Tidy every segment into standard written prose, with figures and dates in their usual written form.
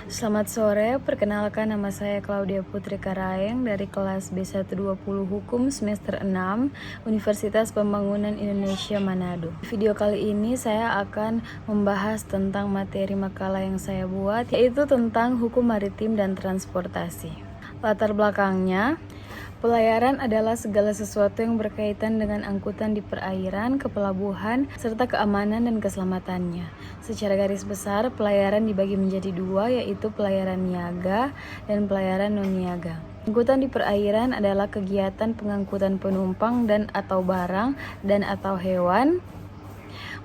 Selamat sore, perkenalkan nama saya Claudia Putri Karaeng dari kelas B120 Hukum semester 6 Universitas Pembangunan Indonesia Manado. Di video kali ini saya akan membahas tentang materi makalah yang saya buat, yaitu tentang hukum maritim dan transportasi. Latar belakangnya, pelayaran adalah segala sesuatu yang berkaitan dengan angkutan di perairan, ke pelabuhan, serta keamanan dan keselamatannya. Secara garis besar, pelayaran dibagi menjadi dua, yaitu pelayaran niaga dan pelayaran non-niaga. Angkutan di perairan adalah kegiatan pengangkutan penumpang dan atau barang dan atau hewan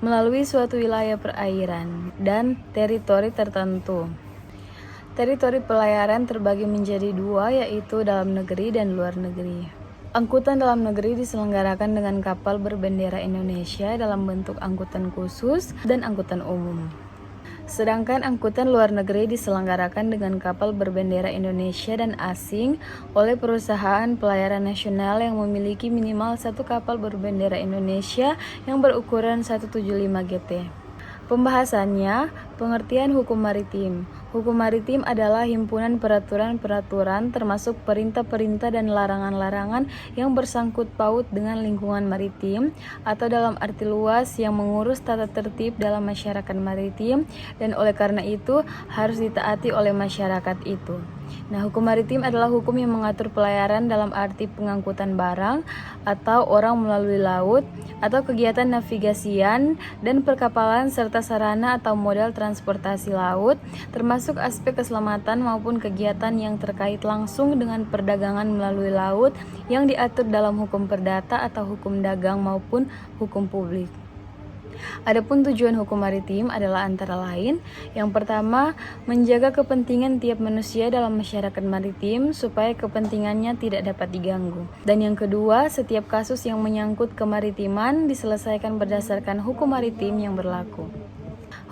melalui suatu wilayah perairan dan teritori tertentu. Teritori pelayaran terbagi menjadi dua, yaitu dalam negeri dan luar negeri. Angkutan dalam negeri diselenggarakan dengan kapal berbendera Indonesia dalam bentuk angkutan khusus dan angkutan umum. Sedangkan angkutan luar negeri diselenggarakan dengan kapal berbendera Indonesia dan asing oleh perusahaan pelayaran nasional yang memiliki minimal satu kapal berbendera Indonesia yang berukuran 175 GT. Pembahasannya, pengertian hukum maritim. Hukum maritim adalah himpunan peraturan-peraturan termasuk perintah-perintah dan larangan-larangan yang bersangkut paut dengan lingkungan maritim atau dalam arti luas yang mengurus tata tertib dalam masyarakat maritim dan oleh karena itu harus ditaati oleh masyarakat itu. Nah, hukum maritim adalah hukum yang mengatur pelayaran dalam arti pengangkutan barang atau orang melalui laut atau kegiatan navigasian dan perkapalan serta sarana atau modal transportasi laut, termasuk aspek keselamatan maupun kegiatan yang terkait langsung dengan perdagangan melalui laut yang diatur dalam hukum perdata atau hukum dagang maupun hukum publik. Adapun tujuan hukum maritim adalah antara lain, yang pertama, menjaga kepentingan tiap manusia dalam masyarakat maritim supaya kepentingannya tidak dapat diganggu. Dan yang kedua, setiap kasus yang menyangkut kemaritiman diselesaikan berdasarkan hukum maritim yang berlaku.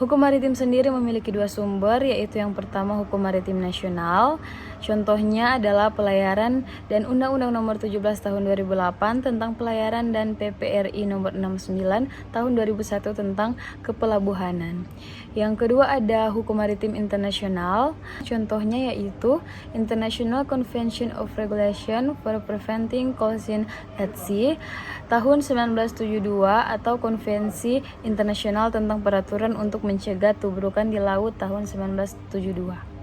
Hukum maritim sendiri memiliki dua sumber, yaitu yang pertama hukum maritim nasional. Contohnya adalah pelayaran dan Undang-Undang Nomor 17 Tahun 2008 tentang pelayaran dan PPRI Nomor 69 Tahun 2001 tentang kepelabuhanan. Yang kedua ada hukum maritim internasional. Contohnya yaitu International Convention of Regulation for Preventing Collision at Sea tahun 1972 atau Konvensi Internasional tentang Peraturan untuk Mencegah Tubrukan di Laut tahun 1972.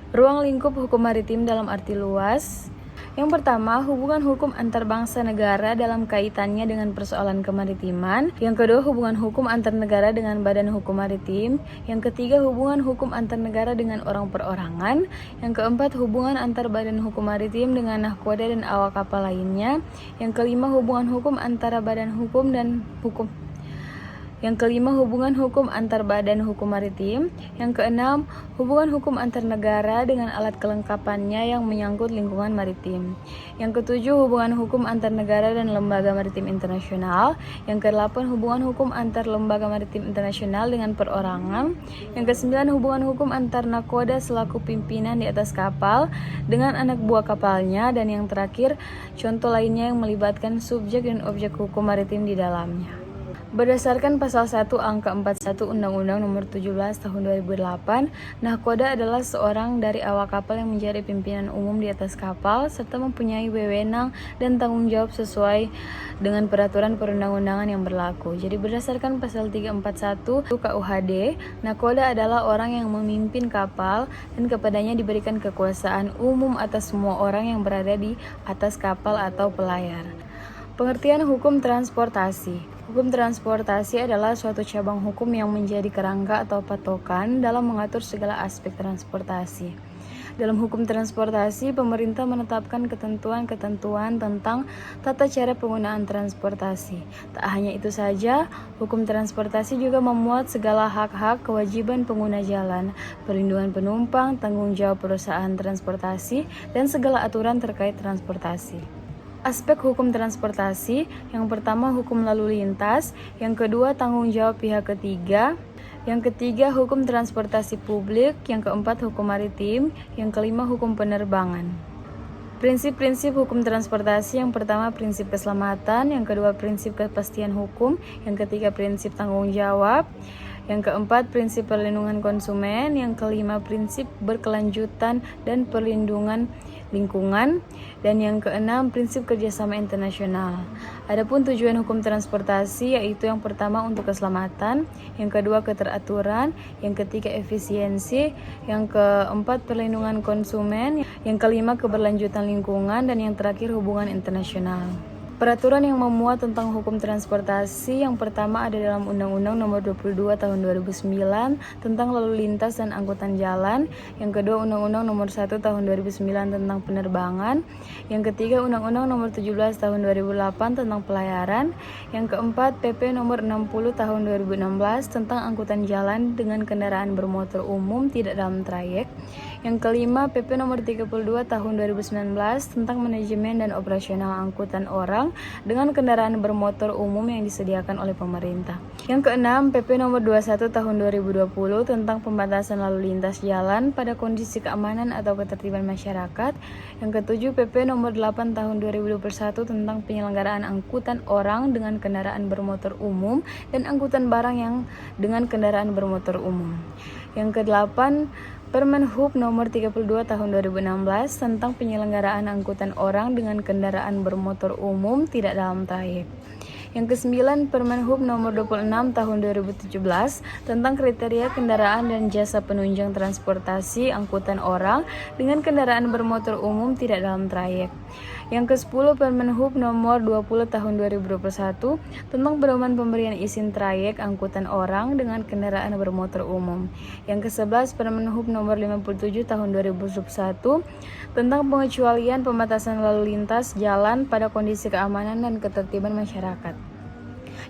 Ruang lingkup hukum maritim dalam arti luas. Yang pertama, hubungan hukum antar bangsa negara dalam kaitannya dengan persoalan kemaritiman. Yang kedua, hubungan hukum antar negara dengan badan hukum maritim. Yang ketiga, hubungan hukum antar negara dengan orang perorangan. Yang keempat, hubungan antar badan hukum maritim dengan nahkoda dan awak kapal lainnya. Yang kelima, hubungan hukum antara badan hukum dan hukum. Yang kelima, hubungan hukum antar badan hukum maritim. Yang keenam, hubungan hukum antar negara dengan alat kelengkapannya yang menyangkut lingkungan maritim. Yang ketujuh, hubungan hukum antar negara dan lembaga maritim internasional. Yang kedelapan, hubungan hukum antar lembaga maritim internasional dengan perorangan. Yang kesembilan, hubungan hukum antar nakoda selaku pimpinan di atas kapal dengan anak buah kapalnya. Dan yang terakhir, contoh lainnya yang melibatkan subjek dan objek hukum maritim di dalamnya. Berdasarkan pasal 1 angka 41 Undang-Undang Nomor 17 Tahun 2008, nahkoda adalah seorang dari awak kapal yang menjadi pimpinan umum di atas kapal serta mempunyai wewenang dan tanggung jawab sesuai dengan peraturan perundang-undangan yang berlaku. Jadi berdasarkan pasal 341 KUHD, nahkoda adalah orang yang memimpin kapal dan kepadanya diberikan kekuasaan umum atas semua orang yang berada di atas kapal atau pelayar. Pengertian hukum transportasi. Hukum transportasi adalah suatu cabang hukum yang menjadi kerangka atau patokan dalam mengatur segala aspek transportasi. Dalam hukum transportasi, pemerintah menetapkan ketentuan-ketentuan tentang tata cara penggunaan transportasi. Tak hanya itu saja, hukum transportasi juga memuat segala hak-hak, kewajiban pengguna jalan, perlindungan penumpang, tanggung jawab perusahaan transportasi, dan segala aturan terkait transportasi. Aspek hukum transportasi, yang pertama hukum lalu lintas, yang kedua tanggung jawab pihak ketiga, yang ketiga hukum transportasi publik, yang keempat hukum maritim, yang kelima hukum penerbangan. Prinsip-prinsip hukum transportasi, yang pertama prinsip keselamatan, yang kedua prinsip kepastian hukum, yang ketiga prinsip tanggung jawab, Yang keempat, prinsip perlindungan konsumen. Yang kelima, prinsip berkelanjutan dan perlindungan lingkungan. Dan yang keenam, prinsip kerjasama internasional. Adapun tujuan hukum transportasi yaitu yang pertama untuk keselamatan, yang kedua keteraturan, yang ketiga efisiensi, yang keempat perlindungan konsumen, yang kelima keberlanjutan lingkungan, dan yang terakhir hubungan internasional. Peraturan yang memuat tentang hukum transportasi yang pertama ada dalam Undang-Undang Nomor 22 Tahun 2009 tentang lalu lintas dan angkutan jalan. Yang kedua Undang-Undang Nomor 1 Tahun 2009 tentang penerbangan. Yang ketiga Undang-Undang Nomor 17 Tahun 2008 tentang pelayaran. Yang keempat PP Nomor 60 Tahun 2016 tentang angkutan jalan dengan kendaraan bermotor umum tidak dalam trayek. Yang kelima PP Nomor 32 Tahun 2019 tentang manajemen dan operasional angkutan orang dengan kendaraan bermotor umum yang disediakan oleh pemerintah. Yang keenam, PP Nomor 21 Tahun 2020 tentang pembatasan lalu lintas jalan pada kondisi keamanan atau ketertiban masyarakat. Yang ketujuh, PP Nomor 8 Tahun 2021 tentang penyelenggaraan angkutan orang dengan kendaraan bermotor umum dan angkutan barang yang dengan kendaraan bermotor umum. Yang kedelapan, Permen Hub Nomor 32 Tahun 2016 tentang penyelenggaraan angkutan orang dengan kendaraan bermotor umum tidak dalam trayek. Yang kesembilan, Permen Hub Nomor 26 Tahun 2017 tentang kriteria kendaraan dan jasa penunjang transportasi angkutan orang dengan kendaraan bermotor umum tidak dalam trayek. Yang ke-10, Permen Hub Nomor 20 Tahun 2021 tentang pedoman pemberian izin trayek angkutan orang dengan kendaraan bermotor umum. Yang ke-11, Permen Hub Nomor 57 Tahun 2021 tentang pengecualian pembatasan lalu lintas jalan pada kondisi keamanan dan ketertiban masyarakat.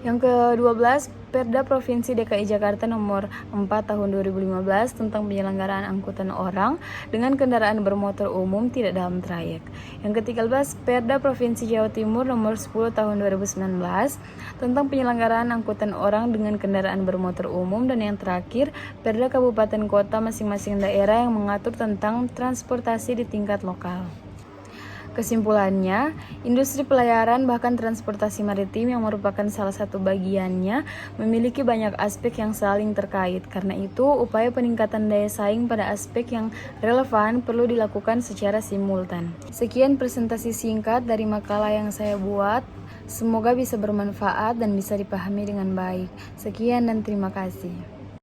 Yang ke-12, Perda Provinsi DKI Jakarta Nomor 4 Tahun 2015 tentang penyelenggaraan angkutan orang dengan kendaraan bermotor umum tidak dalam trayek. Yang ke-13, Perda Provinsi Jawa Timur Nomor 10 Tahun 2019 tentang penyelenggaraan angkutan orang dengan kendaraan bermotor umum. Dan yang terakhir, Perda Kabupaten Kota masing-masing daerah yang mengatur tentang transportasi di tingkat lokal. Kesimpulannya, industri pelayaran bahkan transportasi maritim yang merupakan salah satu bagiannya memiliki banyak aspek yang saling terkait. Karena itu, upaya peningkatan daya saing pada aspek yang relevan perlu dilakukan secara simultan. Sekian presentasi singkat dari makalah yang saya buat. Semoga bisa bermanfaat dan bisa dipahami dengan baik. Sekian dan terima kasih.